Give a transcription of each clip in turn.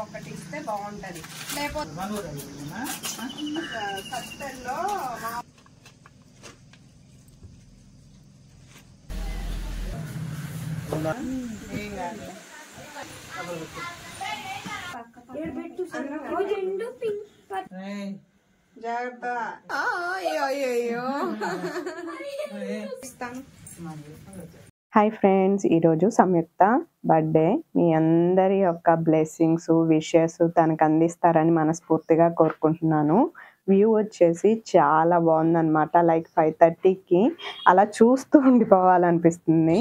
ఒకటి ఇస్తే బాగుంటది, లేకపోతే సత్తెల్లో జాగ్రత్త. హాయ్ ఫ్రెండ్స్, ఈరోజు సంయుక్త బర్త్డే. మీ అందరి యొక్క బ్లెస్సింగ్స్, విషెస్ తనకు అందిస్తారని మనస్ఫూర్తిగా కోరుకుంటున్నాను. వ్యూ వచ్చేసి చాలా బాగుందన్నమాట. లైక్ 5:30కి అలా చూస్తూ ఉండిపోవాలనిపిస్తుంది.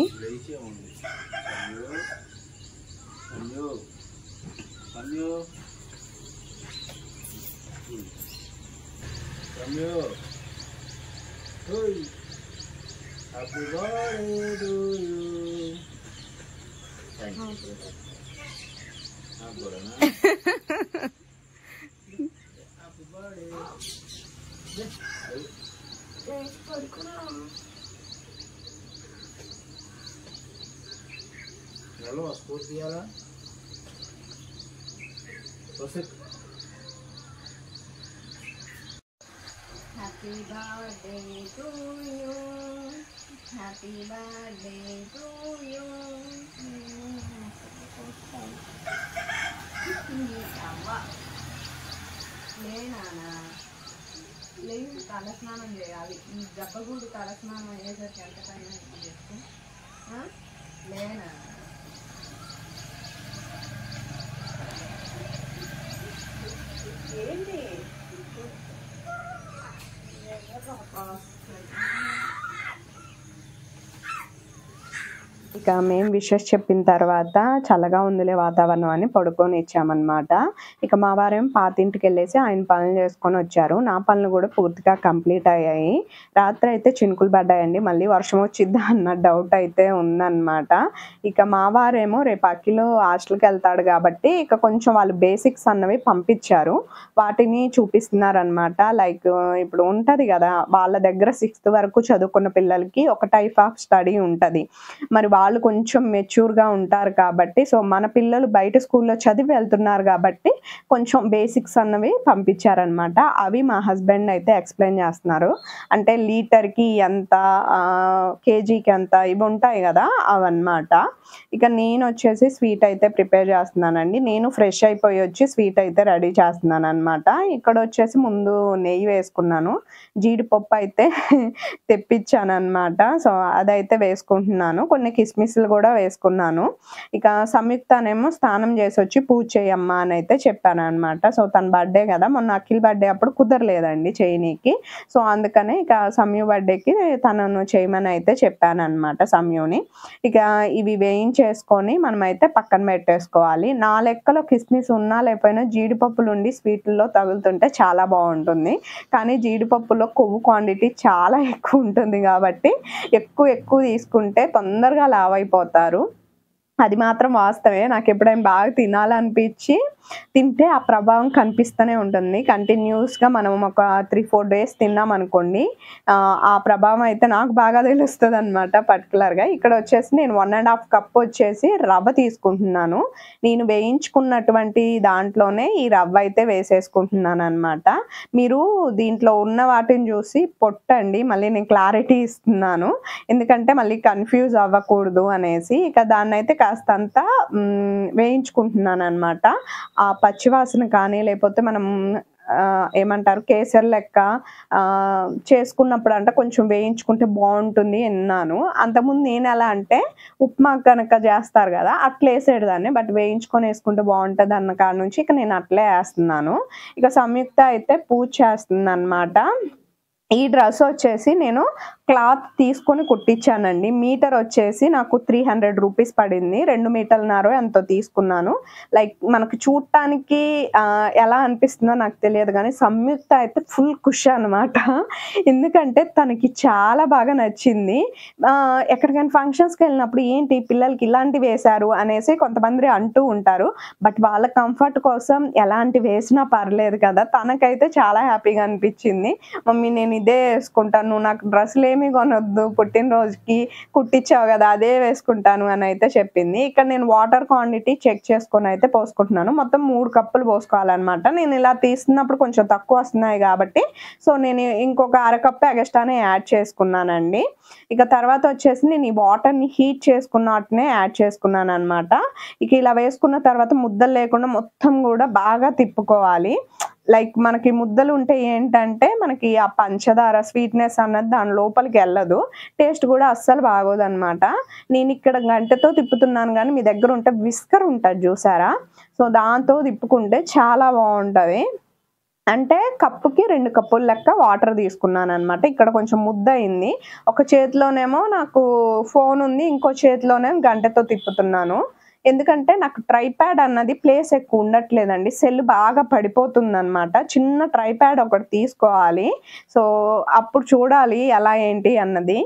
Happy birthday to you. Thank you. Happy birthday. Hello, sports diala. Perfect. Happy birthday to you. Happy birthday to you. లేదు తలస్నానం చేయాలి. ఈ దెబ్బగూడు తలస్నానం అయ్యేసరికి ఎంత టైం అయింది చెప్పు. లేనా ఏంటి ఇక మేము విషెస్ చెప్పిన తర్వాత చల్లగా ఉందిలే వాతావరణం అని పడుకొని ఇచ్చామన్నమాట. ఇక మా వారేం పాతింటికి వెళ్ళేసి ఆయన పనులు చేసుకొని వచ్చారు. నా పనులు కూడా పూర్తిగా కంప్లీట్ అయ్యాయి. రాత్రి అయితే చినుకులు పడ్డాయండి. మళ్ళీ వర్షం వచ్చిద్దా అన్న డౌట్ అయితే ఉందన్నమాట. ఇక మా వారేమో రేపు అఖిల్ హాస్టల్కి వెళ్తాడు కాబట్టి ఇక కొంచెం వాళ్ళు బేసిక్స్ అన్నవి పంపించారు. వాటిని చూపిస్తున్నారనమాట. లైక్ ఇప్పుడు ఉంటుంది కదా, వాళ్ళ దగ్గర 6th వరకు చదువుకున్న పిల్లలకి ఒక టైప్ ఆఫ్ స్టడీ ఉంటుంది. మరి వాళ్ళు కొంచెం మెచ్యూర్గా ఉంటారు కాబట్టి, సో మన పిల్లలు బయట స్కూల్లో చదివి వెళ్తున్నారు కాబట్టి కొంచెం బేసిక్స్ అన్నవి పంపించారనమాట. అవి మా హస్బెండ్ అయితే ఎక్స్ప్లెయిన్ చేస్తున్నారు. అంటే లీటర్కి ఎంత, కేజీకి ఎంత, ఇవి ఉంటాయి కదా అవన్నమాట. ఇక నేను వచ్చేసి స్వీట్ అయితే ప్రిపేర్ చేస్తున్నానండి. నేను ఫ్రెష్ అయిపోయి వచ్చి స్వీట్ అయితే రెడీ చేస్తున్నాను అనమాట. ఇక్కడ వచ్చేసి ముందు నెయ్యి వేసుకున్నాను, జీడిపప్పు అయితే తెప్పించాను అనమాట. సో అదైతే వేసుకుంటున్నాను. కొన్ని కిస్మిస్లు కూడా వేసుకున్నాను. ఇక సంయుక్తనేమో స్నానం చేసి వచ్చి పూజ చేయమ్మా అని అయితే చెప్పాను అనమాట. సో తన బర్త్డే కదా, మొన్న అఖిల్ బర్త్డే అప్పుడు కుదరలేదండి చేయనీకి. సో అందుకనే ఇక సంయు బర్త్డేకి తనను చేయమని అయితే చెప్పాను అనమాట సంయుని. ఇక ఇవి వేయించేసుకొని మనమైతే పక్కన పెట్టేసుకోవాలి. నా లెక్కలో కిస్మిస్ ఉన్నా లేకపోయినా జీడిపప్పులు ఉండి స్వీట్లలో తగులుతుంటే చాలా బాగుంటుంది. కానీ జీడిపప్పులో కొవ్వు క్వాంటిటీ చాలా ఎక్కువ ఉంటుంది కాబట్టి ఎక్కువ తీసుకుంటే తొందరగా లావ్ అయిపోతారు. అది మాత్రం వాస్తవే. నాకు ఎప్పుడైనా బాగా తినాలనిపించి తింటే ఆ ప్రభావం కనిపిస్తూనే ఉంటుంది. కంటిన్యూస్గా మనం ఒక 3-4 డేస్ తిన్నాం అనుకోండి, ఆ ప్రభావం అయితే నాకు బాగా తెలుస్తుంది అనమాట. పర్టికులర్గా ఇక్కడ వచ్చేసి నేను 1.5 కప్ వచ్చేసి రవ్వ తీసుకుంటున్నాను. నేను వేయించుకున్నటువంటి దాంట్లోనే ఈ రవ్వ అయితే వేసేసుకుంటున్నాను అనమాట. మీరు దీంట్లో ఉన్న వాటిని చూసి పొట్టండి, మళ్ళీ నేను క్లారిటీ ఇస్తున్నాను ఎందుకంటే మళ్ళీ కన్ఫ్యూజ్ అవ్వకూడదు అనేసి. ఇక దాన్ని అయితే కాస్తంతా వేయించుకుంటున్నాను అనమాట. ఆ పచ్చివాసన కానీ లేకపోతే మనం ఏమంటారు కేసరి లెక్క చేసుకున్నప్పుడు అంటే కొంచెం వేయించుకుంటే బాగుంటుంది అన్నాను. అంతకుముందు నేను ఎలా అంటే ఉప్మా కనుక చేస్తారు కదా అట్లా వేసేదాన్ని, బట్ వేయించుకొని వేసుకుంటే బాగుంటుంది అన్న కాడ నుంచి ఇక నేను అట్లే వేస్తున్నాను. ఇక సంయుక్త అయితే పూజ చేస్తుంది అనమాట. ఈ డ్రెస్ వచ్చేసి నేను క్లాత్ తీసుకొని కుట్టించానండి. మీటర్ వచ్చేసి నాకు 300 రూపీస్ పడింది. 2 మీటర్లన్నర ఎంతో తీసుకున్నాను. లైక్ మనకు చూడటానికి ఎలా అనిపిస్తుందో నాకు తెలియదు కానీ సంయుక్త అయితే ఫుల్ ఖుషి అనమాట. ఎందుకంటే తనకి చాలా బాగా నచ్చింది. ఎక్కడికైనా ఫంక్షన్స్కి వెళ్ళినప్పుడు ఏంటి పిల్లలకి ఇలాంటివి వేశారు అనేసి కొంతమంది అంటూ ఉంటారు. బట్ వాళ్ళ కంఫర్ట్ కోసం ఎలాంటి వేసినా పర్లేదు కదా. తనకైతే చాలా హ్యాపీగా అనిపించింది. మమ్మీ నేను ఇదే వేసుకుంటాను, నువ్వు నాకు డ్రెస్సులు ఏమీ కొనొద్దు, పుట్టినరోజుకి కుట్టించావు కదా అదే వేసుకుంటాను అని అయితే చెప్పింది. ఇక్కడ నేను వాటర్ క్వాంటిటీ చెక్ చేసుకొని అయితే పోసుకుంటున్నాను. మొత్తం 3 కప్పులు పోసుకోవాలన్నమాట. నేను ఇలా తీస్తున్నప్పుడు కొంచెం తక్కువ వస్తున్నాయి కాబట్టి సో నేను ఇంకొక అరకప్పు ఎగస్ట్రానే యాడ్ చేసుకున్నానండి. ఇక తర్వాత వచ్చేసి నేను ఈ వాటర్ని హీట్ చేసుకున్న వాటినే యాడ్ చేసుకున్నాను అనమాట. ఇక ఇలా వేసుకున్న తర్వాత ముద్దలు లేకుండా మొత్తం కూడా బాగా తిప్పుకోవాలి. లైక్ మనకి ముద్దలు ఉంటే ఏంటంటే మనకి ఆ పంచదార స్వీట్నెస్ అన్నది దాని లోపలికి వెళ్ళదు, టేస్ట్ కూడా అస్సలు బాగోదన్నమాట. నేను ఇక్కడ గంటెతో తిప్పుతున్నాను కానీ మీ దగ్గర ఉంటే విస్కర్ ఉంటుంది చూసారా, సో దాంతో తిప్పుకుంటే చాలా బాగుంటుంది. అంటే కప్పుకి 2 కప్పుల లెక్క వాటర్ తీసుకున్నాను అనమాట. ఇక్కడ కొంచెం ముద్ద అయింది. ఒక చేతిలోనేమో నాకు ఫోన్ ఉంది, ఇంకో చేతిలోనేమో గంటెతో తిప్పుతున్నాను. ఎందుకంటే నాకు ట్రైప్యాడ్ అన్నది ప్లేస్ ఎక్కువ ఉండట్లేదండి, సెల్ బాగా పడిపోతుంది అనమాట. చిన్న ట్రైప్యాడ్ ఒకటి తీసుకోవాలి. సో అప్పుడు చూడాలి ఎలా ఏంటి అన్నది.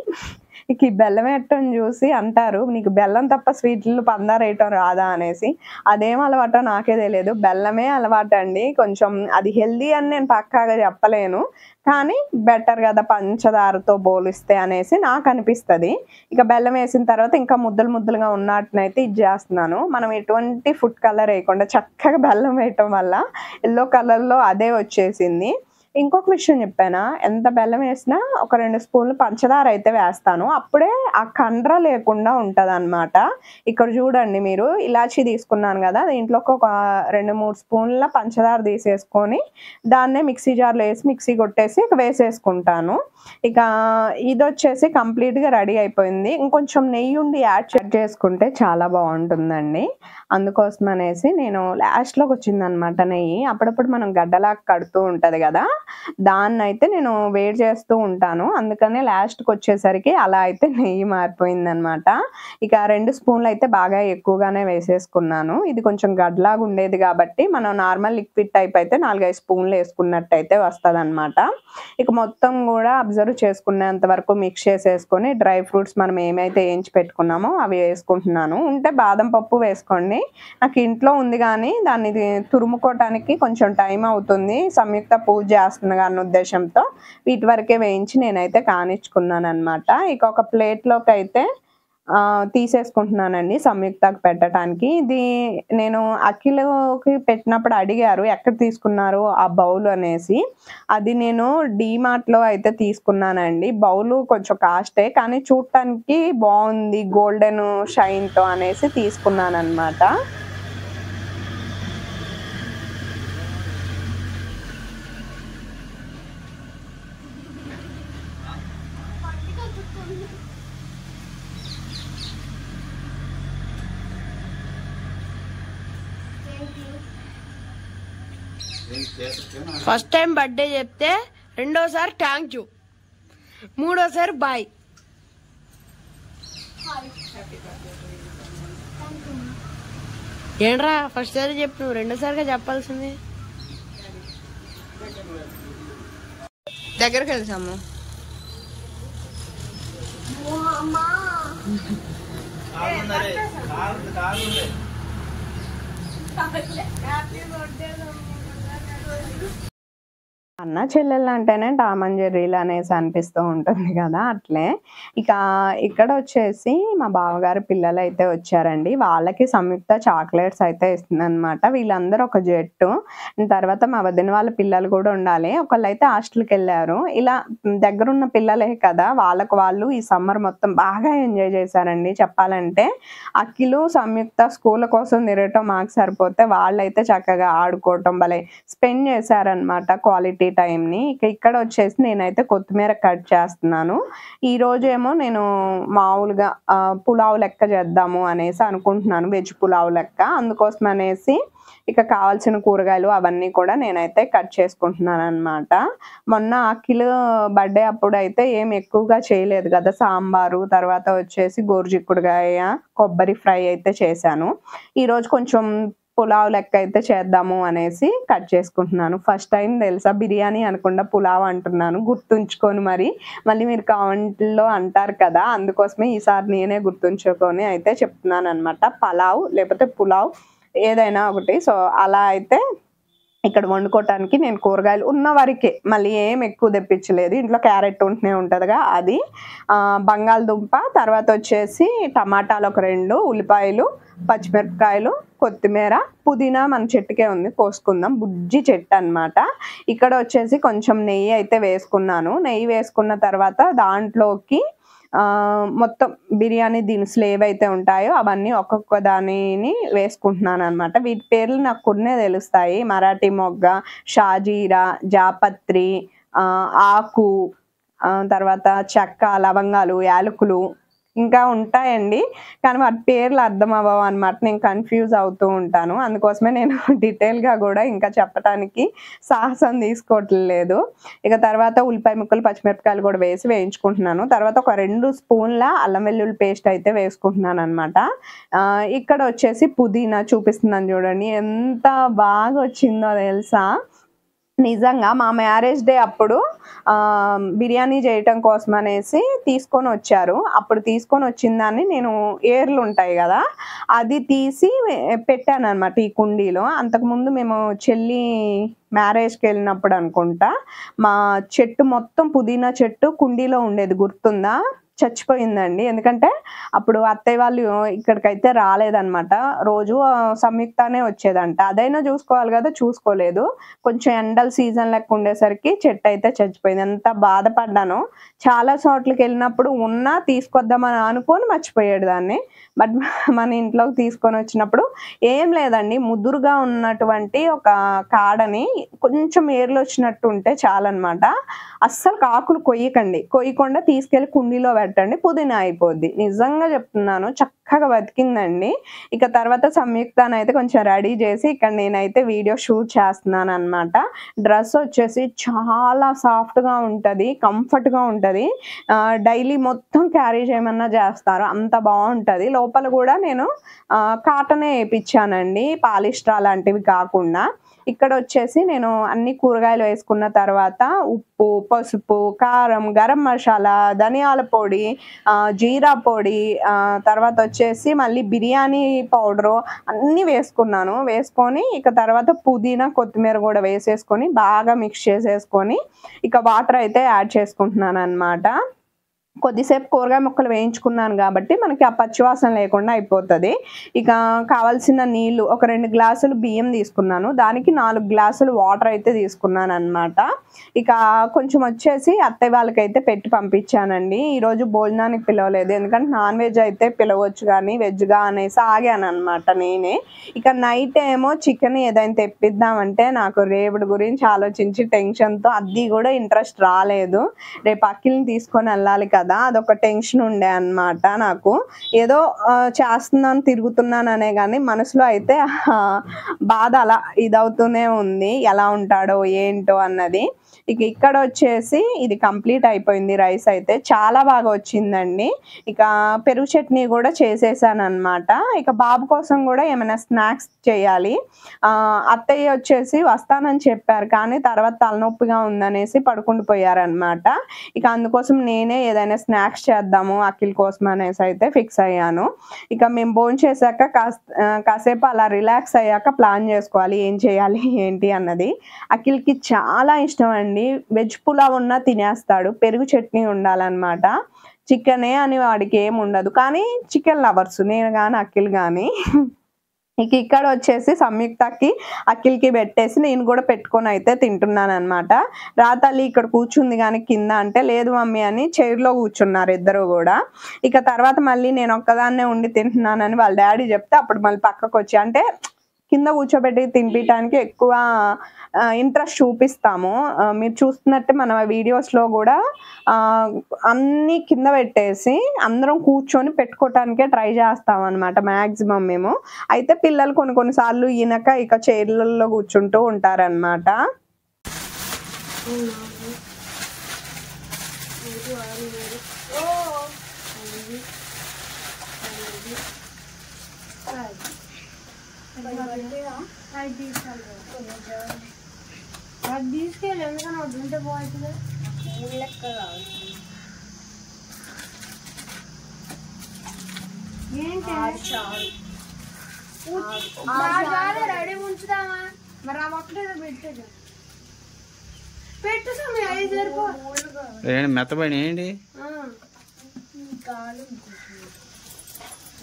ఇక ఈ బెల్లం వేయటం చూసి అంటారు నీకు బెల్లం తప్ప స్వీట్లు పందారు వేయటం రాదా అనేసి. అదేం అలవాటో నాకే తెలియదు, బెల్లమే అలవాటు అండి. కొంచెం అది హెల్దీ అని నేను పక్కాగా చెప్పలేను కానీ బెటర్ కదా పంచదారతో పోలిస్తే అనేసి నాకు అనిపిస్తుంది. ఇక బెల్లం వేసిన తర్వాత ఇంకా ముద్దలు ముద్దలుగా ఉన్నట్టునైతే ఇది చేస్తున్నాను. మనం ఎటువంటి ఫుడ్ కలర్ వేయకుండా చక్కగా బెల్లం వేయటం వల్ల ఎల్లో కలర్లో అదే వచ్చేసింది. ఇంకొక విషయం చెప్పానా, ఎంత బెల్లం వేసినా ఒక 2 స్పూన్లు పంచదార అయితే వేస్తాను, అప్పుడే ఆ కండ్ర లేకుండా ఉంటుంది అనమాట. ఇక్కడ చూడండి మీరు ఇలాచీ తీసుకున్నాను కదా, దీంట్లోకి ఒక 2-3 స్పూన్ల పంచదార తీసేసుకొని దాన్నే మిక్సీ జార్లో వేసి మిక్సీ కొట్టేసి ఇక వేసేసుకుంటాను. ఇక ఇది వచ్చేసి కంప్లీట్గా రెడీ అయిపోయింది. ఇంకొంచెం నెయ్యి ఉండి యాడ్ చేసుకుంటే చాలా బాగుంటుందండి. అందుకోసం అనేసి నేను లాస్ట్లోకి వచ్చిందనమాట నెయ్యి. అప్పుడప్పుడు మనం గడ్డలాగా కడుతూ ఉంటుంది కదా, దాన్ని అయితే నేను వేడి చేస్తూ ఉంటాను, అందుకనే లాస్ట్కి వచ్చేసరికి అలా అయితే నెయ్యి మారిపోయిందనమాట. ఇక 2 స్పూన్లు అయితే బాగా ఎక్కువగానే వేసేసుకున్నాను. ఇది కొంచెం గడ్డలాగా ఉండేది కాబట్టి మనం నార్మల్ లిక్విడ్ టైప్ అయితే 4-5 స్పూన్లు వేసుకున్నట్టు అయితే వస్తుంది అనమాట. ఇక మొత్తం కూడా అబ్జర్వ్ చేసుకునేంత వరకు మిక్స్ చేసేసుకొని డ్రై ఫ్రూట్స్ మనం ఏమైతే వేయించి పెట్టుకున్నామో అవి వేసుకుంటున్నాను. ఉంటే బాదం పప్పు వేసుకోండి, నాకు ఇంట్లో ఉంది కానీ దాన్ని తురుముకోవటానికి కొంచెం టైం అవుతుంది, సంయుక్త పూజ చేస్తుంది అన్న ఉద్దేశంతో వీటి వరకే వేయించి నేనైతే కానిచ్చుకున్నాను అనమాట. ఇక ఒక ప్లేట్లోకి అయితే తీసేసుకుంటున్నానండి సంయుక్తకు పెట్టడానికి. ఇది నేను అఖిలకి పెట్టినప్పుడు అడిగారు ఎక్కడ తీసుకున్నారు ఆ బౌల్ అనేసి, అది నేను డీమార్ట్లో అయితే తీసుకున్నానండి. బౌలు కొంచెం కాస్టే కానీ చూడటానికి బాగుంది గోల్డెన్ షైన్తో అనేసి తీసుకున్నాను అనమాట. ఫస్ట్ టైం బర్త్డే చెప్తే, రెండోసారి థ్యాంక్ యూ, మూడోసారి బాయ్. ఏంట్రా ఫస్ట్ సారి చెప్పు, రెండోసారిగా చెప్పాల్సింది. దగ్గరికి వెళ్తాము. అన్న చెల్లెళ్ళు అంటేనే టామ్ అండ్ జెర్రీలు అనేసి అనిపిస్తూ ఉంటుంది కదా, అట్లే. ఇక ఇక్కడ వచ్చేసి మా బావగారు పిల్లలు అయితే వచ్చారండి, వాళ్ళకి సంయుక్త చాక్లెట్స్ అయితే ఇస్తుంది అనమాట. వీళ్ళందరూ ఒక జట్టు, తర్వాత మా వదిన వాళ్ళ పిల్లలు కూడా ఉండాలి. ఒకళ్ళు అయితే హాస్టల్కి వెళ్ళారు. ఇలా దగ్గరున్న పిల్లలే కదా, వాళ్ళకు వాళ్ళు ఈ సమ్మర్ మొత్తం బాగా ఎంజాయ్ చేశారండి. చెప్పాలంటే అఖిలు సంయుక్త స్కూల్ కోసం తిరగటం మాకు సరిపోతే వాళ్ళైతే చక్కగా ఆడుకోవటం భలే స్పెండ్ చేశారనమాట క్వాలిటీ టైంని. ఇక్కడ వచ్చేసి నేనైతే కొత్తిమీర కట్ చేస్తున్నాను. ఈ రోజు ఏమో నేను మామూలుగా పులావ్ లెక్క చేద్దాము అనేసి అనుకుంటున్నాను, వెజ్ పులావ్ లెక్క. అందుకోసం అనేసి ఇక కావాల్సిన కూరగాయలు అవన్నీ కూడా నేనైతే కట్ చేసుకుంటున్నాను అనమాట. మొన్న అఖిల్ బర్త్డే అప్పుడు అయితే ఏం ఎక్కువగా చేయలేదు కదా, సాంబారు తర్వాత వచ్చేసి గోరుచిక్కుడుకాయ కొబ్బరి ఫ్రై అయితే చేశాను. ఈరోజు కొంచెం పులావ్ లెక్క అయితే చేద్దాము అనేసి కట్ చేసుకుంటున్నాను. ఫస్ట్ టైం తెలుసా బిర్యానీ అనకుండా పులావ్ అంటున్నాను, గుర్తుంచుకొని మళ్ళీ మీరు కామెంట్లో అంటారు కదా, అందుకోసమే ఈసారి నేనే గుర్తుంచుకొని అయితే చెప్తున్నాను అనమాట. పలావ్ లేకపోతే పులావ్ ఏదైనా ఒకటి. సో అలా అయితే ఇక్కడ వండుకోవటానికి నేను కూరగాయలు ఉన్న వరకే, మళ్ళీ ఏం ఎక్కువ తెప్పించలేదు. ఇంట్లో క్యారెట్ ఉంటూనే ఉంటుందిగా, అది బంగాళదుంప, తర్వాత వచ్చేసి టమాటాలు ఒక 2, ఉల్లిపాయలు, పచ్చిమిరపకాయలు, కొత్తిమీర, పుదీనా మన చెట్టుకే ఉంది, కోసుకుందాం, బుజ్జి చెట్టు అనమాట. ఇక్కడ వచ్చేసి కొంచెం నెయ్యి అయితే వేసుకున్నాను. నెయ్యి వేసుకున్న తర్వాత దాంట్లోకి మొత్తం బిర్యానీ దినుసులు ఏవైతే ఉంటాయో అవన్నీ ఒక్కొక్క దానిని వేసుకుంటున్నాను అనమాట. వీటి పేర్లు నాకు కొన్నే తెలుస్తాయి. మరాఠీ మొగ్గ, షాజీరా, జాపత్రి, ఆకు, తర్వాత చెక్క, లవంగాలు, యాలకులు ఇంకా ఉంటాయండి, కానీ వాటి పేర్లు అర్థం అవ్వవు అనమాట. నేను కన్ఫ్యూజ్ అవుతూ ఉంటాను, అందుకోసమే నేను డీటెయిల్గా కూడా ఇంకా చెప్పడానికి సాహసం తీసుకోవట్లేదు. ఇక తర్వాత ఉల్లిపాయ ముక్కలు, పచ్చిమిరపకాయలు కూడా వేసి వేయించుకుంటున్నాను. తర్వాత ఒక 2 స్పూన్ల అల్లం వెల్లుల్లి పేస్ట్ అయితే వేసుకుంటున్నాను అనమాట. ఇక్కడ వచ్చేసి పుదీనా చూపిస్తున్నాను చూడండి, ఎంత బాగా వచ్చిందో తెలుసా. నిజంగా మా మ్యారేజ్ డే అప్పుడు బిర్యానీ చేయటం కోసం అనేసి తీసుకొని వచ్చారు. అప్పుడు తీసుకొని వచ్చిన దాన్ని నేను ఏర్లు ఉంటాయి కదా, అది తీసి పెట్టాను అనమాట ఈ కుండీలో. అంతకుముందు మేము చెల్లి మ్యారేజ్కి వెళ్ళినప్పుడు అనుకుంటా, మా చెట్టు మొత్తం పుదీనా చెట్టు కుండీలో ఉండేది, గుర్తుందా? చచ్చిపోయిందండి, ఎందుకంటే అప్పుడు అత్తయ్య వాళ్ళు ఇక్కడికైతే రాలేదన్నమాట. రోజు సంయుక్తనే వచ్చేదంట. అదైనా చూసుకోవాలి కదా, చూసుకోలేదు. కొంచెం ఎండల సీజన్ లెక్క ఉండేసరికి చెట్టు అయితే చచ్చిపోయింది. ఎంత బాధపడ్డాను. చాలా చోట్లకి వెళ్ళినప్పుడు ఉన్నా తీసుకొద్దామని అనుకొని మర్చిపోయాడు దాన్ని. బట్ మన ఇంట్లోకి తీసుకొని వచ్చినప్పుడు ఏం లేదండి, ముదురుగా ఉన్నటువంటి ఒక కాడని కొంచెం ఏర్లు వచ్చినట్టు ఉంటే చాలన్నమాట. అస్సలు ఆకులు కొయ్యకుండా తీసుకెళ్లి కుండీలో పెట్టండి, పుదీనా అయిపోద్ది. నిజంగా చెప్తున్నాను, చక్కగా బతికిందండి. ఇక తర్వాత సంయుక్తాన్ని అయితే కొంచెం రెడీ చేసి ఇక్కడ నేనైతే వీడియో షూట్ చేస్తున్నాను అనమాట. డ్రెస్ వచ్చేసి చాలా సాఫ్ట్గా ఉంటుంది, కంఫర్ట్గా ఉంటుంది. డైలీ మొత్తం క్యారీ చేయమన్నా చేస్తారు, అంత బాగుంటుంది. లోపల కూడా నేను కాటనే వేయించానండి, పాలిస్టర్ అలాంటివి కాకుండా. ఇక్కడ వచ్చేసి నేను అన్ని కూరగాయలు వేసుకున్న తర్వాత ఉప్పు, పసుపు, కారం, గరం మసాలా, ధనియాల పొడి, జీరా పొడి, తర్వాత వచ్చేసి మళ్ళీ బిర్యానీ పౌడరు అన్నీ వేసుకున్నాను. వేసుకొని ఇక తర్వాత పుదీనా, కొత్తిమీర కూడా వేసేసుకొని బాగా మిక్స్ చేసేసుకొని ఇక వాటర్ అయితే యాడ్ చేసుకుంటున్నాను అనమాట. కొద్దిసేపు కూరగాయ ముక్కలు వేయించుకున్నాను కాబట్టి మనకి ఆ పచ్చివాసన లేకుండా అయిపోతుంది. ఇక కావాల్సిన నీళ్ళు ఒక 2 గ్లాసులు బియ్యం తీసుకున్నాను, దానికి 4 గ్లాసులు వాటర్ అయితే తీసుకున్నాను అనమాట. ఇక కొంచెం వచ్చేసి అత్తయ్య వాళ్ళకైతే పెట్టి పంపించానండి. ఈరోజు భోజనానికి పిలవలేదు, ఎందుకంటే నాన్ వెజ్ అయితే పిలవచ్చు కానీ వెజ్గా అనేసి ఆగాను అనమాట నేనే. ఇక నైట్ ఏమో చికెన్ ఏదైనా తెప్పిద్దామంటే నాకు రేపటి గురించి ఆలోచించి టెన్షన్తో అది కూడా ఇంట్రెస్ట్ రాలేదు. రేపు అఖిల్ని తీసుకొని వెళ్ళాలి కదా, అదొక టెన్షన్ ఉండే అన్నమాట నాకు. ఏదో చేస్తున్నాను, తిరుగుతున్నాను అనే కానీ మనసులో అయితే బాధ అలా ఇదవుతూనే ఉంది, ఎలా ఉంటాడో ఏంటో అన్నది. ఇక ఇక్కడ వచ్చేసి ఇది కంప్లీట్ అయిపోయింది. రైస్ అయితే చాలా బాగా వచ్చిందండి. ఇక పెరుగు చట్నీ కూడా చేసేసాను అనమాట. ఇక బాబు కోసం కూడా ఏమైనా స్నాక్స్ చేయాలి. అత్తయ్య వచ్చేసి వస్తానని చెప్పారు, కానీ తర్వాత తలనొప్పిగా ఉందనేసి పడుకుంటూ పోయారనమాట. ఇక అందుకోసం నేనే ఏదైనా స్నాక్స్ చేద్దాము అఖిల్ కోసం అనేసి అయితే ఫిక్స్ అయ్యాను. ఇక మేము భోంచేసాక కాసేపు అలా రిలాక్స్ అయ్యాక ప్లాన్ చేసుకోవాలి ఏం చేయాలి ఏంటి అన్నది. అఖిల్కి చాలా ఇష్టం అండి, వెజ్ పులావ్ ఉన్నా తినేస్తాడు, పెరుగు చట్నీ ఉండాలన్నమాట. చికెనే అని వాడికి ఏం ఉండదు, కానీ చికెన్ లవర్స్ నేను కానీ అఖిల్ కానీ. ఇక ఇక్కడ వచ్చేసి సంయుక్తకి అఖిల్కి పెట్టేసి నేను కూడా పెట్టుకొని అయితే తింటున్నాను అనమాట. రాతల్లి ఇక్కడ కూర్చుంది కానీ కింద అంటే లేదు మమ్మీ అని చైర్లో కూర్చున్నారు ఇద్దరు కూడా. ఇక తర్వాత మళ్ళీ నేను ఒక్కదాన్నే ఉండి తింటున్నానని వాళ్ళ డాడీ చెప్తే అప్పుడు మళ్ళీ పక్కకు వచ్చి, అంటే కింద కూర్చోబెట్టి తినిపించడానికి ఎక్కువ ఇంట్రెస్ట్ చూపిస్తాము. మీరు చూస్తున్నట్టే మన వీడియోస్లో కూడా అన్నీ కింద పెట్టేసి అందరం కూర్చొని పెట్టుకోవటానికే ట్రై చేస్తాం అనమాట మ్యాక్సిమం మేము. అయితే పిల్లలు కొన్నిసార్లు ఈనక ఇక చైర్లలో కూర్చుంటూ ఉంటారనమాట. అది తీసుకెళ్ళి ఎందుకని వద్దుంటే బాగుంటుంది. రెడీ ఉంచుదామా మరి ఆ మొక్కలు పెట్టేది పెట్టు సమయం 5 సరిపో మెత్తబడి ఏంటి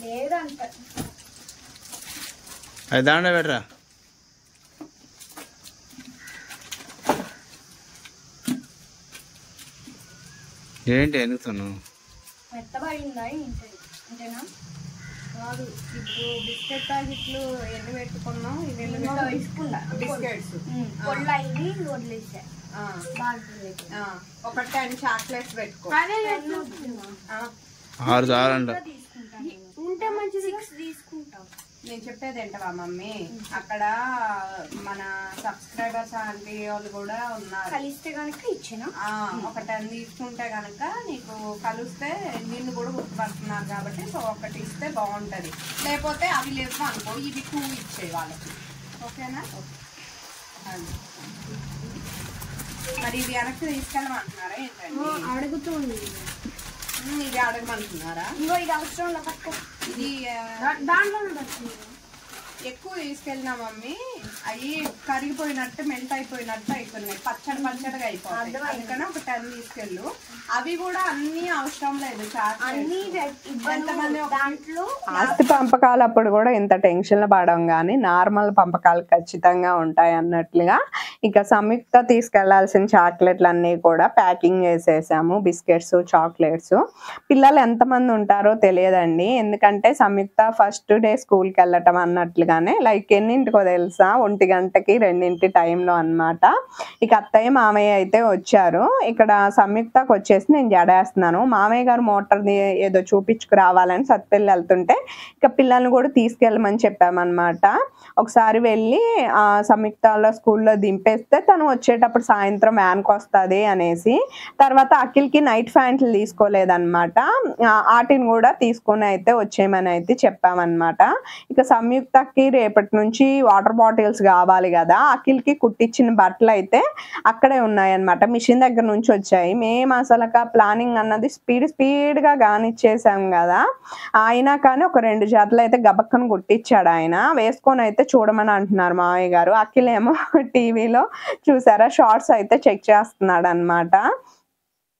లేదంట అది దాంట్లో పెట్టరా. ఏంటి ఎందుకున్నావు మెత్తబడిందా అంతేనా కాదు, ఇప్పుడు బిస్కెట్ ప్యాకెట్లు ఎన్ని పెట్టుకున్నాం, ఇవి తీసుకున్నా బిస్కెట్స్ పొల్ల అయింది వదిలేసా. ఒక 10 చాక్లెట్స్ పెట్టుకో. 6 చాలంట. ఉంటే మంచిది. 6 తీసుకుంటాం. నేను చెప్పేది ఏంటవా మమ్మీ, అక్కడ మన సబ్స్క్రైబర్స్ ఆంటీ వాళ్ళు కూడా ఉన్నారు. కలిస్తే కనుక ఇచ్చాను. ఒక 10 తీసుకుంటే కనుక నీకు కలిస్తే నిన్ను కూడా గుర్తుపడుతున్నారు కాబట్టి సో ఒకటి ఇస్తే బాగుంటది. లేకపోతే అవి లేవు అనుకో, ఇవి 2 ఇచ్చే వాళ్ళకి. ఓకేనా? మరి ఇది వెనక్కి తీసుకెళ్ళమంటున్నారా ఏంటండి? అడుగుతుంది. ఇది అడగమంటున్నారా? ఇంకో ఇది అవసరం లేదు. ఇది దాంట్లో ఎక్కువ తీసుకెళ్ళినా మమ్మీ అవి కరిగిపోయినట్టు మెల్ట్ అయిపోయినట్టు అవుతున్నాయి, పచ్చడిగా అయిపోతాయి. అందుకని ఒక 10 తీసుకెళ్ళు. అవి కూడా అన్ని అవసరం లేదు. దాంట్లో ఆస్తి పంపకాలు అప్పుడు కూడా ఇంత టెన్షన్లు పడడం కానీ నార్మల్ పంపకాలు ఖచ్చితంగా ఉంటాయి అన్నట్లుగా ఇక సంయుక్త తీసుకెళ్లాల్సిన చాక్లెట్లు అన్నీ కూడా ప్యాకింగ్ చేసేసాము. Biscuits, chocolates. పిల్లలు ఎంతమంది ఉంటారో తెలియదండి, ఎందుకంటే సంయుక్త ఫస్ట్ డే స్కూల్కి వెళ్ళటం అన్నట్లుగానే లైక్ ఎన్నింటికో తెలుసా, 1 గంటకి 2 టైంలో అనమాట. ఇక అత్తయ్య మామయ్య అయితే వచ్చారు. ఇక్కడ సంయుక్తకు వచ్చేసి నేను జడేస్తున్నాను. మామయ్య గారు మోటార్ది ఏదో చూపించుకురావాలని సత్పల్లి వెళ్తుంటే ఇక పిల్లల్ని కూడా తీసుకెళ్ళమని చెప్పామన్నమాట. ఒకసారి వెళ్ళి సంయుక్తలో స్కూల్లో దింపేస్తే తను వచ్చేటప్పుడు సాయంత్రం వ్యాన్కి వస్తుంది అనేసి, తర్వాత అఖిల్కి నైట్ ప్యాంట్లు తీసుకోలేదన్నమాట, వాటిని కూడా తీసుకొని అయితే వచ్చేయమని అయితే చెప్పామన్నమాట. ఇక సంయుక్తకి రేపటి నుంచి వాటర్ బాటిల్స్ కావాలి కదా, అఖిల్కి కుట్టించిన బట్టలు అయితే అక్కడే ఉన్నాయన్నమాట, మిషన్ దగ్గర నుంచి వచ్చాయి. మేము అసలు ప్లానింగ్ అన్నది స్పీడ్గా కానిచ్చేసాం కదా, అయినా కానీ ఒక 2 జతలు అయితే గబక్కను కుట్టించాడు ఆయన. వేసుకొని అయితే చూడమని అంటున్నారు మామయ్య గారు. అఖిల్ ఏమో టీవీలో చూసారా షార్ట్స్ అయితే చెక్ చేస్తున్నాడు అనమాట.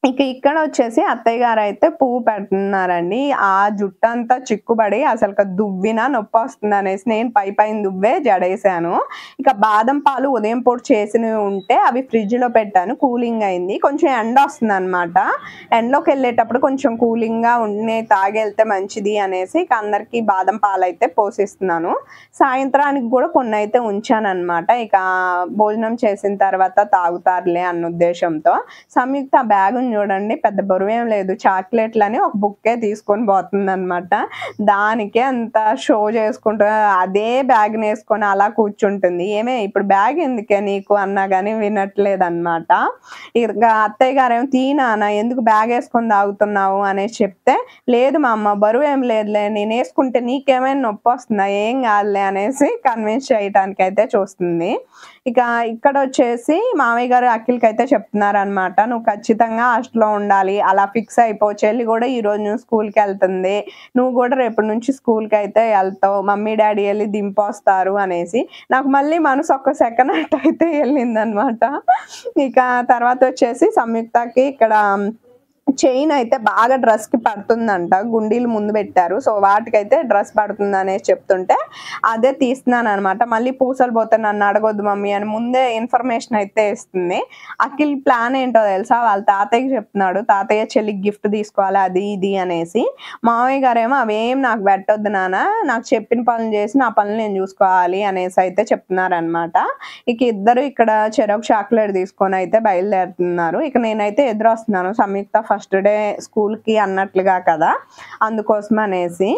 ఇక ఇక్కడ వచ్చేసి అత్తయ్య గారు అయితే పువ్వు పెడుతున్నారండి. ఆ జుట్టు అంతా చిక్కుబడి అసలు దువ్వినా నొప్పి వస్తుంది అనేసి నేను పైన దువ్వే జడేసాను. ఇక బాదం పాలు ఉదయం పూట చేసినవి ఉంటే అవి ఫ్రిడ్జ్లో పెట్టాను, కూలింగ్ అయింది. కొంచెం ఎండ వస్తుంది అనమాట, ఎండలోకి వెళ్ళేటప్పుడు కొంచెం కూలింగ్గా ఉండి తాగెళ్తే మంచిది అనేసి ఇక అందరికీ బాదం పాలు అయితే పోసిస్తున్నాను. సాయంత్రానికి కూడా కొన్ని అయితే ఉంచాను అనమాట, ఇక భోజనం చేసిన తర్వాత తాగుతారులే అన్న ఉద్దేశంతో. సంయుక్త బ్యాగ్ చూడండి, పెద్ద బరువేం లేదు, చాక్లెట్లని ఒక బుక్కే తీసుకొని పోతుంది అనమాట. దానికే అంత షో చేసుకుంటూ అదే బ్యాగ్ వేసుకొని అలా కూర్చుంటుంది. ఏమే ఇప్పుడు బ్యాగ్ ఎందుకే నీకు అన్నా కానీ వినట్లేదు అనమాట. ఇక అత్తయ్య గారేమో తీనానా ఎందుకు బ్యాగ్ వేసుకొని తాగుతున్నావు అనేసి చెప్తే, లేదు మా అమ్మ బరువు ఏం లేదులే, నేను వేసుకుంటే నీకేమైనా నొప్పి వస్తుందా, ఏం కాదులే అనేసి కన్విన్స్ చేయడానికి అయితే చూస్తుంది. ఇక ఇక్కడ వచ్చేసి మామయ్య గారు అఖిల్కి అయితే చెప్తున్నారు అనమాట, నువ్వు ఖచ్చితంగా హాస్టల్లో ఉండాలి, అలా ఫిక్స్ అయిపో, చెల్లి కూడా ఈరోజు నువ్వు స్కూల్కి వెళ్తుంది, నువ్వు కూడా రేపటి నుంచి స్కూల్కి అయితే వెళ్తావు, మమ్మీ డాడీ వెళ్ళి దింపొస్తారు అనేసి. నాకు మళ్ళీ మనసు ఒక్క సెకండ్ అయితే వెళ్ళిందనమాట. ఇక తర్వాత వచ్చేసి సంయుక్తకి ఇక్కడ చైన్ అయితే బాగా డ్రెస్ కి పడుతుందంట, గుండీలు ముందు పెట్టారు, సో వాటికైతే డ్రెస్ పడుతుంది అనేసి చెప్తుంటే అదే తీస్తున్నాను అనమాట. మళ్ళీ పూసలు పోతే నన్ను అడగొద్దు మమ్మీ అని ముందే ఇన్ఫర్మేషన్ అయితే ఇస్తుంది. అఖిల్ ప్లాన్ ఏంటో తెలుసా, వాళ్ళ తాతయ్యకి చెప్తున్నాడు, తాతయ్య చెల్లికి గిఫ్ట్ తీసుకోవాలి అది ఇది అనేసి. మామయ్య గారేమో అవేం నాకు పెట్టొద్దు నాన్న, నాకు చెప్పిన పనులు చేసి నా పనులు నేను చూసుకోవాలి అనేసి అయితే చెప్తున్నారనమాట. ఇక ఇద్దరు ఇక్కడ చెరొక చాక్లెట్ తీసుకొని అయితే బయలుదేరుతున్నారు. ఇక నేనైతే ఎదురు వస్తున్నాను, సంయుక్త ఫస్ట్ డే స్కూల్ కి అన్నట్లుగా కదా, అందుకోసం అనేసి.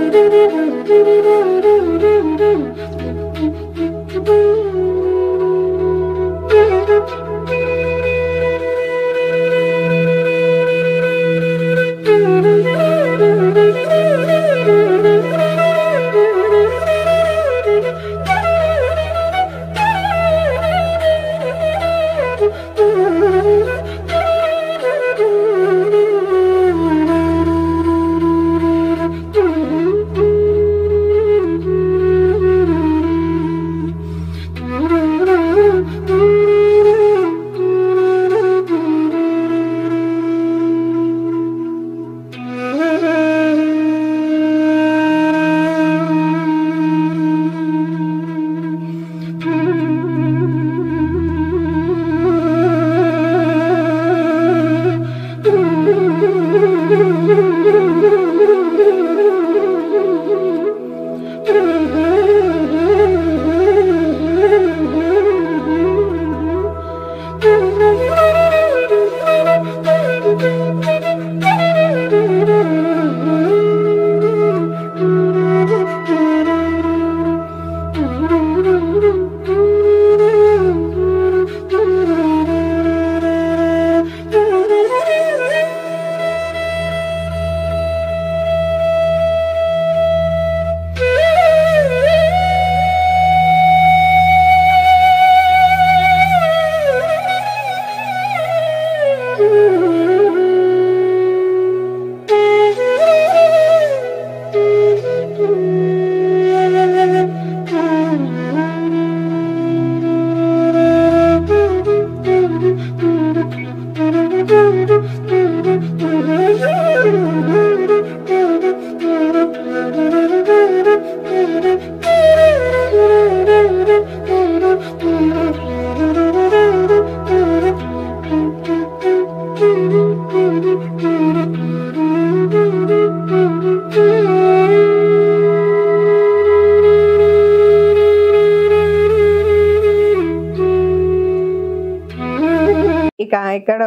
Thank you.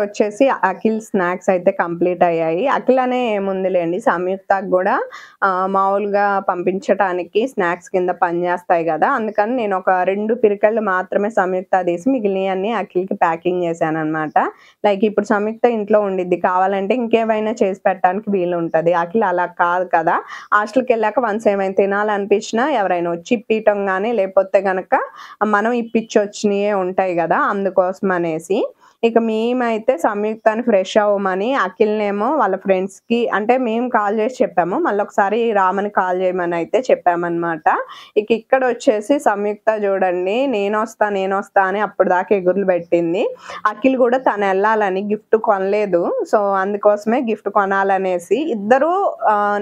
వచ్చేసి అఖిల్ స్నాక్స్ అయితే కంప్లీట్ అయ్యాయి. అఖిల్ అనే ఏముందిలేండి, సంయుక్తకు కూడా మామూలుగా పంపించడానికి స్నాక్స్ కింద పనిచేస్తాయి కదా, అందుకని నేను ఒక 2 పిరికళ్ళు మాత్రమే సంయుక్త తీసి మిగిలినవన్నీ అఖిల్కి ప్యాకింగ్ చేశాను అనమాట. లైక్ ఇప్పుడు సంయుక్త ఇంట్లో ఉండిద్ది, కావాలంటే ఇంకేమైనా చేసి పెట్టడానికి వీలు ఉంటుంది. అఖిల్ అలా కాదు కదా, హాస్టల్కి వెళ్ళాక వన్స్ ఏమైనా తినాలనిపించినా ఎవరైనా వచ్చి ఇప్పియటం కానీ లేకపోతే కనుక మనం ఇప్పించొచ్చినవే ఉంటాయి కదా, అందుకోసం అనేసి ఇక మేమైతే సంయుక్తాన్ని ఫ్రెష్ అవ్వమని అఖిల్నేమో వాళ్ళ ఫ్రెండ్స్కి అంటే మేము కాల్ చేసి చెప్పాము, మళ్ళీ ఒకసారి రామని కాల్ చేయమని అయితే చెప్పామన్నమాట. ఇక ఇక్కడ వచ్చేసి సంయుక్త చూడండి నేను వస్తా అని అప్పుడు దాకా ఎగురులు పెట్టింది. అఖిల్ కూడా తను వెళ్ళాలని గిఫ్ట్ కొనలేదు, సో అందుకోసమే గిఫ్ట్ కొనాలనేసి ఇద్దరు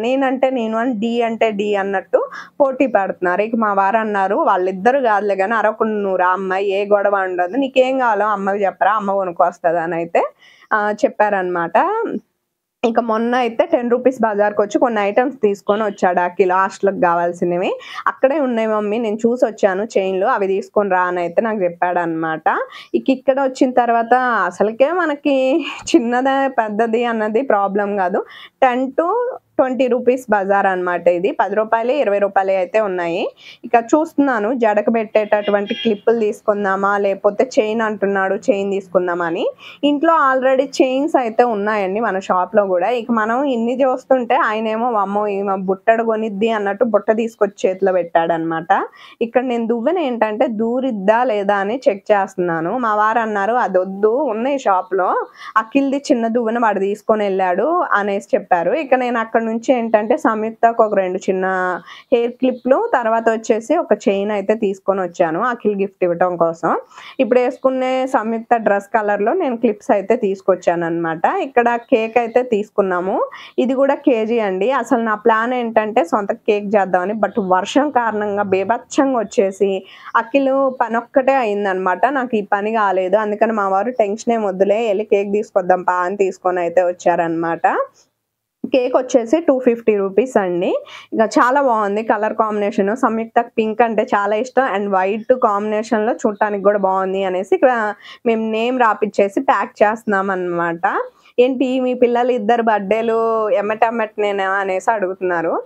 నేనంటే నేను అని డి అంటే డి అన్నట్టు పోటీ పడుతున్నారు. ఇక మా వారు అన్నారు వాళ్ళిద్దరు కాదులే కానీ అరొక నువ్వు రా అమ్మాయి, ఏ గొడవ ఉండదు, నీకేం కావాలో అమ్మకి చెప్పరా, అమ్మ వస్తుంది అని అయితే చెప్పారనమాట. ఇక మొన్న అయితే 10 రూపీస్ బజార్కి వచ్చి కొన్ని ఐటమ్స్ తీసుకొని వచ్చాడు అఖిల్, హాస్టల్కి కావాల్సినవి. అక్కడే ఉన్నాయి మమ్మీ, నేను చూసి వచ్చాను చైన్లు, అవి తీసుకొని రా అని అయితే నాకు చెప్పాడు అనమాట. ఇక ఇక్కడ వచ్చిన తర్వాత అసలుకే మనకి చిన్నదే పెద్దది అన్నది ప్రాబ్లం కాదు, 10 to 20 రూపీస్ బజార్ అనమాట. ఇది 10 రూపాయలు 20 రూపాయలు అయితే ఉన్నాయి. ఇక చూస్తున్నాను జడకు పెట్టేటటువంటి క్లిప్పులు తీసుకుందామా లేకపోతే చైన్ అంటున్నాడు, చైన్ తీసుకుందామని. ఇంట్లో ఆల్రెడీ చైన్స్ అయితే ఉన్నాయండి మన షాప్లో కూడా. ఇక మనం ఇన్ని చూస్తుంటే ఆయనేమో అమ్మో ఈమె బుట్టడు కొనిద్ది అన్నట్టు బుట్ట తీసుకొచ్చి చేతిలో పెట్టాడనమాట. ఇక్కడ నేను దువ్వెన ఏంటంటే దూరిద్దా లేదా అని చెక్ చేస్తున్నాను. మా వారు అన్నారు అది వద్దు, ఉన్నాయి షాప్లో, అఖిల్ది చిన్న దువ్వెన వాడు తీసుకొని వెళ్ళాడు అనేసి చెప్పారు. ఇక నేను అక్కడ నుంచి ఏంటంటే సంయుక్తకు ఒక 2 చిన్న హెయిర్ క్లిప్లు, తర్వాత వచ్చేసి ఒక చైన్ అయితే తీసుకొని వచ్చాను అఖిల్ గిఫ్ట్ ఇవ్వటం కోసం. ఇప్పుడు వేసుకునే సంయుక్త డ్రెస్ కలర్లో నేను క్లిప్స్ అయితే తీసుకొచ్చాను అనమాట. ఇక్కడ కేక్ అయితే తీసుకున్నాము, ఇది కూడా కేజీ అండి. అసలు నా ప్లాన్ ఏంటంటే సొంత కేక్ చేద్దామని, బట్ వర్షం కారణంగా బేభత్సంగా వచ్చేసి అఖిల్ పని ఒక్కటే అయిందనమాట, నాకు ఈ పని కాలేదు. అందుకని మా వారు టెన్షన్ ఏం వద్దులే వెళ్ళి కేక్ తీసుకొద్దాం పా అని తీసుకొని అయితే వచ్చారనమాట. కేక్ వచ్చేసి 250 రూపీస్ అండి. ఇక చాలా బాగుంది కలర్ కాంబినేషన్, సంయుక్త పింక్ అంటే చాలా ఇష్టం అండ్ వైట్ కాంబినేషన్లో చూడటానికి కూడా బాగుంది అనేసి ఇక్కడ మేము నేమ్ రాపిచ్చేసి ప్యాక్ చేస్తున్నాం అనమాట. ఏంటి మీ పిల్లలు ఇద్దరు బర్త్డేలు ఎమ్మటెమ్మటనేనా అనేసి అడుగుతున్నారు.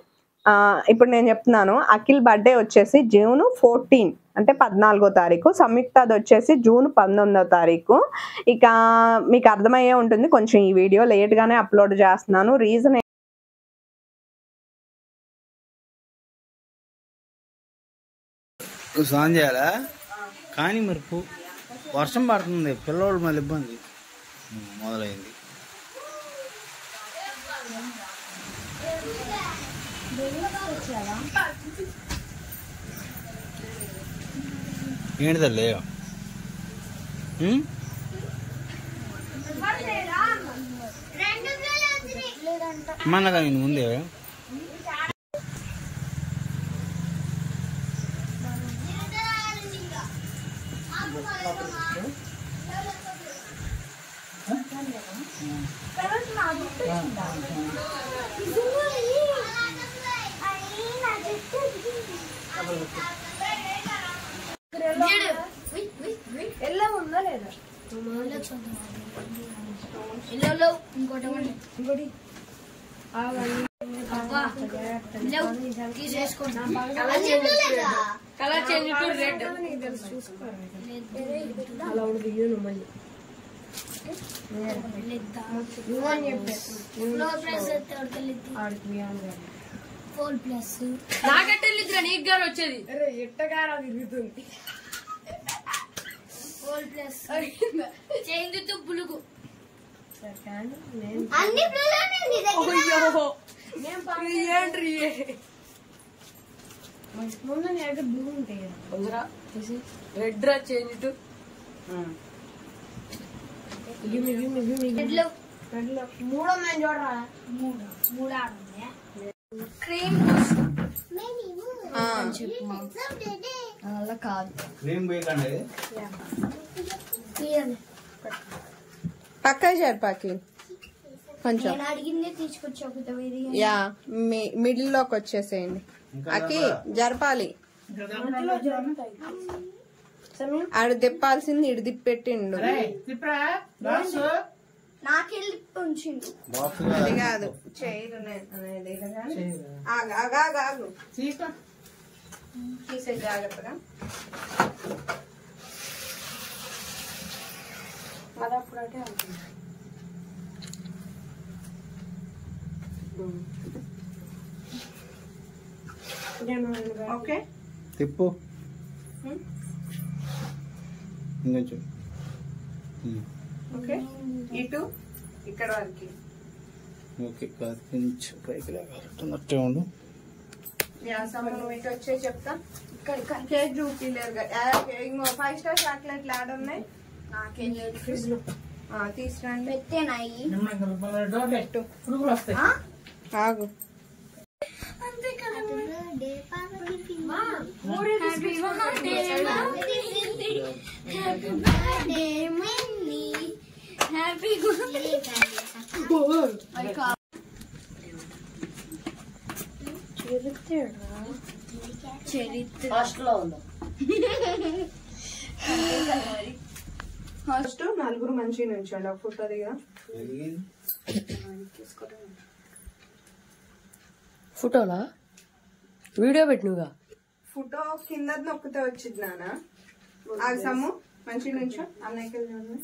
ఇప్పుడు నేను చెప్తున్నాను, అఖిల్ బర్త్డే వచ్చేసి జూన్ 14 అంటే 14వ తారీఖు, సంయుక్తది వచ్చేసి జూన్ 19వ తారీఖు. ఇక మీకు అర్థమయ్యే ఉంటుంది, కొంచెం ఈ వీడియో లేట్గానే అప్లోడ్ చేస్తున్నాను. రీజన్ స్నానం చేయాలా కానీ మరి వర్షం పడుతుంది, పిల్లలు మళ్ళీ ఇబ్బంది మొదలైంది. ఏంటి తల్లి మన్నగా నేను ముందే ఎలా ఉందా లేదా ఇంకోటి కలర్ చేంజ్ టు రెడ్ అలా ఉండదు మళ్ళీ నాకంటే నీకు గారు వచ్చేది ఎట్టగారా తిరుగుతుంది. బులుగు బ్లూ ఉంటాయి రెడ్ రా చేంజ్ టు మూడో మేము చూడరా మూడు క్రీమ్ అలా కాదు పక్కా జరిపాకి కొంచెం అడిగిందే తీసుకొచ్చి యా మిడిల్ లోకి వచ్చేసేయండి, అకి జరపాలి, ఆడు తిప్పాల్సింది ఇడు తిప్పెట్టిండు. నాకెళ్ళి ఉంచిండు. బాక్స్ అది కాదు చేయరు అనేది ఆగు తీసే జాగ్రత్తగా. అది అప్పుడంటే అనుకుంటా. ఓకే తిప్పు ఇంకొంచెం ఓకే ఇటు ఇక్కడ వరకు. ఓకే కాదు కొంచెం పైకి లేకపోతున్నట్టే ఉండు. వ్యాసం నువ్వు ఇటు వచ్చే చెప్తా. ఇక్కడ కేక్ చూపిలేరు. ఇంకో 5 స్టార్ చాక్లెట్లు యాడ్ ఉన్నాయి. నాకేం ఫ్రిడ్జ్ లో తీసుకురండి. పెట్టేనాయి. ఆగు. అంతే కదా. హాస్టల్లో ఉందా? ఫస్ట్ 4 మంచిగా నుంచండి. ఒక ఫోటో దిగా. ఫోటోలా వీడియో పెట్టినగా ఫోటో కింద నొక్కితే వచ్చింది నాన్న. ఆగసమ్ము మంచిగా నుంచో. అన్నయ్యకి వెళ్ళి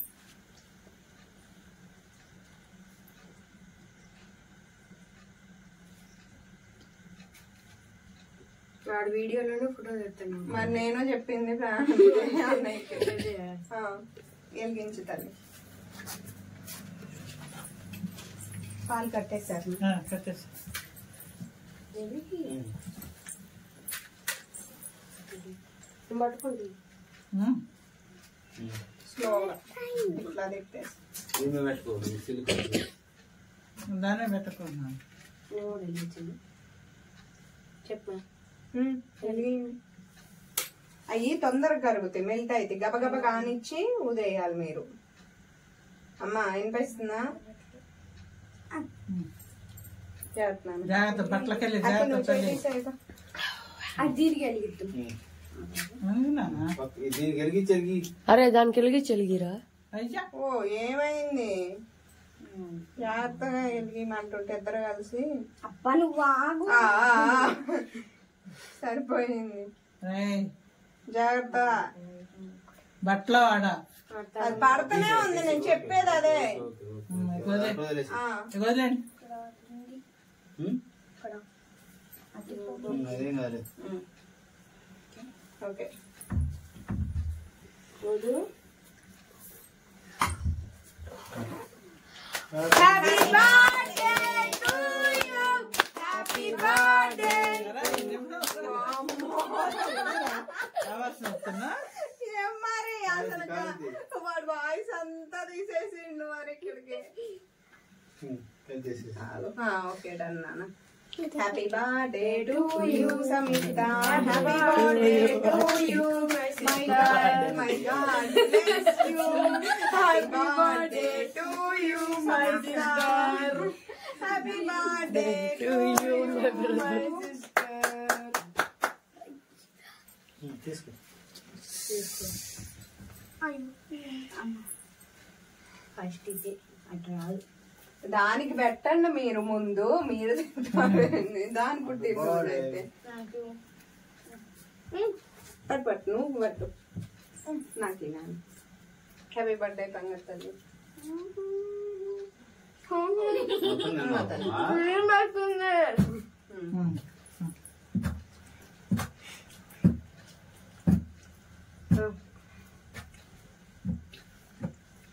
వాడు వీడియోలోనే ఫోటో పెడుతున్నాను. మరి నేను చెప్పింది అన్నయ్యకి వెలిగించుతాను. పాలు కట్టేశారు. పట్టుకోండి. స్లోగా ఇట్లా తిప్పేసి దానే పెట్టుకున్నాను. చెప్పా అయ్యి తొందరగా కరుగుతాయి, మెల్ట్ అయితే గబగబ కానిచ్చి ఉదేయాలి మీరు. అమ్మా వినిపిస్తుందా? జాగ్రత్త బట్టలకెళ్ళి జాగ్రత్త అరే దానికి వెలిగిరా. అయ్యా ఓ ఏమైంది? జాగ్రత్తగా వెలిగిమంటుంటే ఇద్దరు కలిసి. అబ్బా నువ్వు ఆగు. సరిపోయింది. ఏయ్, జాగ్రత్త. బట్టలు వాడ అది పడుతూనే ఉంది, నేను చెప్పేది అదే. వదిలేండి. అదేం కాదు. Okay happy birthday to you, happy birthday. ఏం మరి అసలు వాడు వాయిస్ అంతా తీసేసిండు మరి ఇక్కడికి. ఓకే డన్ నాన్న. Happy birthday to you Samitha, happy birthday to you my god, my god bless you. Happy birthday to you my sister, happy birthday to you my sister. తీసుకో. ఫస్ట్ ఇది అటు రాదు. దానికి పెట్టండి మీరు ముందు, మీరు తింటారు. దాని పుట్టినరోజు అయితే పట్టు పట్టు, నువ్వు పట్టు. నాకు నాన్న హ్యాపీ బర్త్డే కంగారు తల్లి.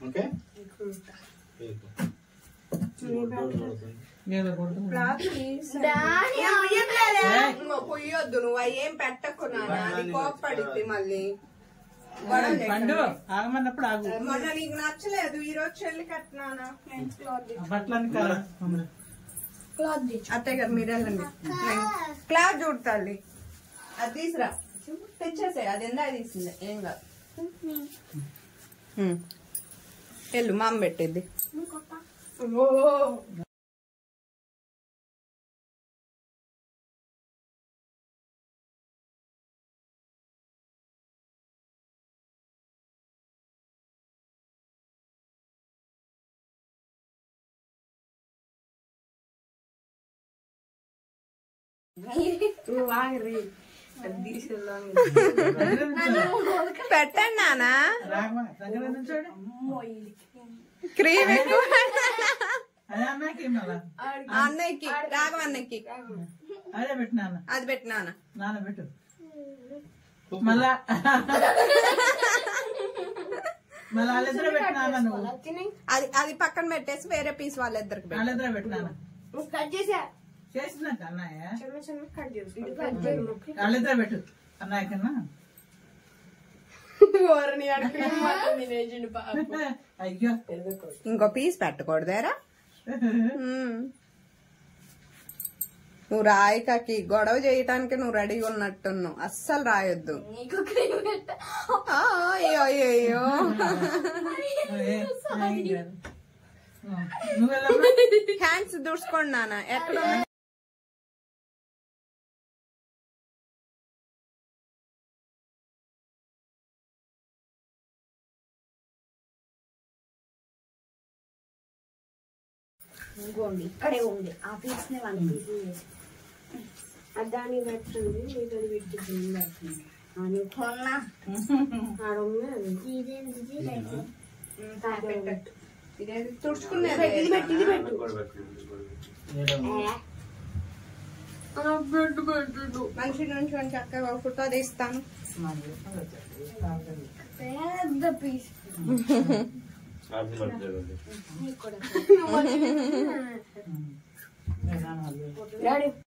ఓకే పొయ్యొద్దు, నువ్వు అయ్యేం పెట్టకున్నాను, అది కోప్పడిద్ది మళ్ళీ. పండు ఆగమన్నప్పుడు ఆగు. మొన్న నీకు నచ్చలేదు, ఈ రోజు చెల్లి కట్టినానా. బట్టలని అత్తయ్య గారు మీరు వెళ్ళండి. క్లాత్ చూడాలి, అది తీసురా, తెచ్చేసాయి. అది ఎందా తీసింది, ఏం కాదు. వెళ్ళు, మా అమ్మ పెట్టిద్ది. పెట్టండి నాన్న. రాగమా దగ్గర నుంచోడు. క్రీమ్ ఎక్కువ అదే అన్నకి మళ్ళా అన్నయ్యకి, రాఘవన్నకి అదే పెట్టు నాన్న. అది పెట్టి నాన్న. నాన్న పెట్టు మళ్ళా మళ్ళీ వాళ్ళిద్దరే పెట్టు నాన్న. నువ్వు అది అది పక్కన పెట్టేసి వేరే పీస్ వాళ్ళిద్దరికి పెట్టు. వాళ్ళిద్దరే పెట్టు నాన్న. కట్ చేసా చేసినాక అన్నయ్య కట్ చేసి వాళ్ళిద్దరే పెట్టు అన్నయ్య కన్నా. అయ్యో ఇంకో పీస్ పెట్టకూడదేరా. నువ్వు రాయికకి గొడవ చేయటానికి నువ్వు రెడీగా ఉన్నట్టున్నావు. అస్సలు రాయొద్దు. అయ్యో అయ్యో అయ్యో. నువ్వెళ్ళమ్మా. హ్యాండ్స్ దుడుచుకోండి నాన్న. ఎక్కడ ఇంకోండి ఇక్కడే ఉంది ఆ పీస్ ని 1 పీస్ దాన్ని పెట్టండి. మీతో పెట్టుకుంది పెట్టండి అని కొన్నా ఇదేది తుడుచుకునేది? ఇది పెట్టు ఇది పెట్టు మనిషి నుంచి చక్కగా ఫోటో తీస్తాను. పెద్ద పీస్ డాడీ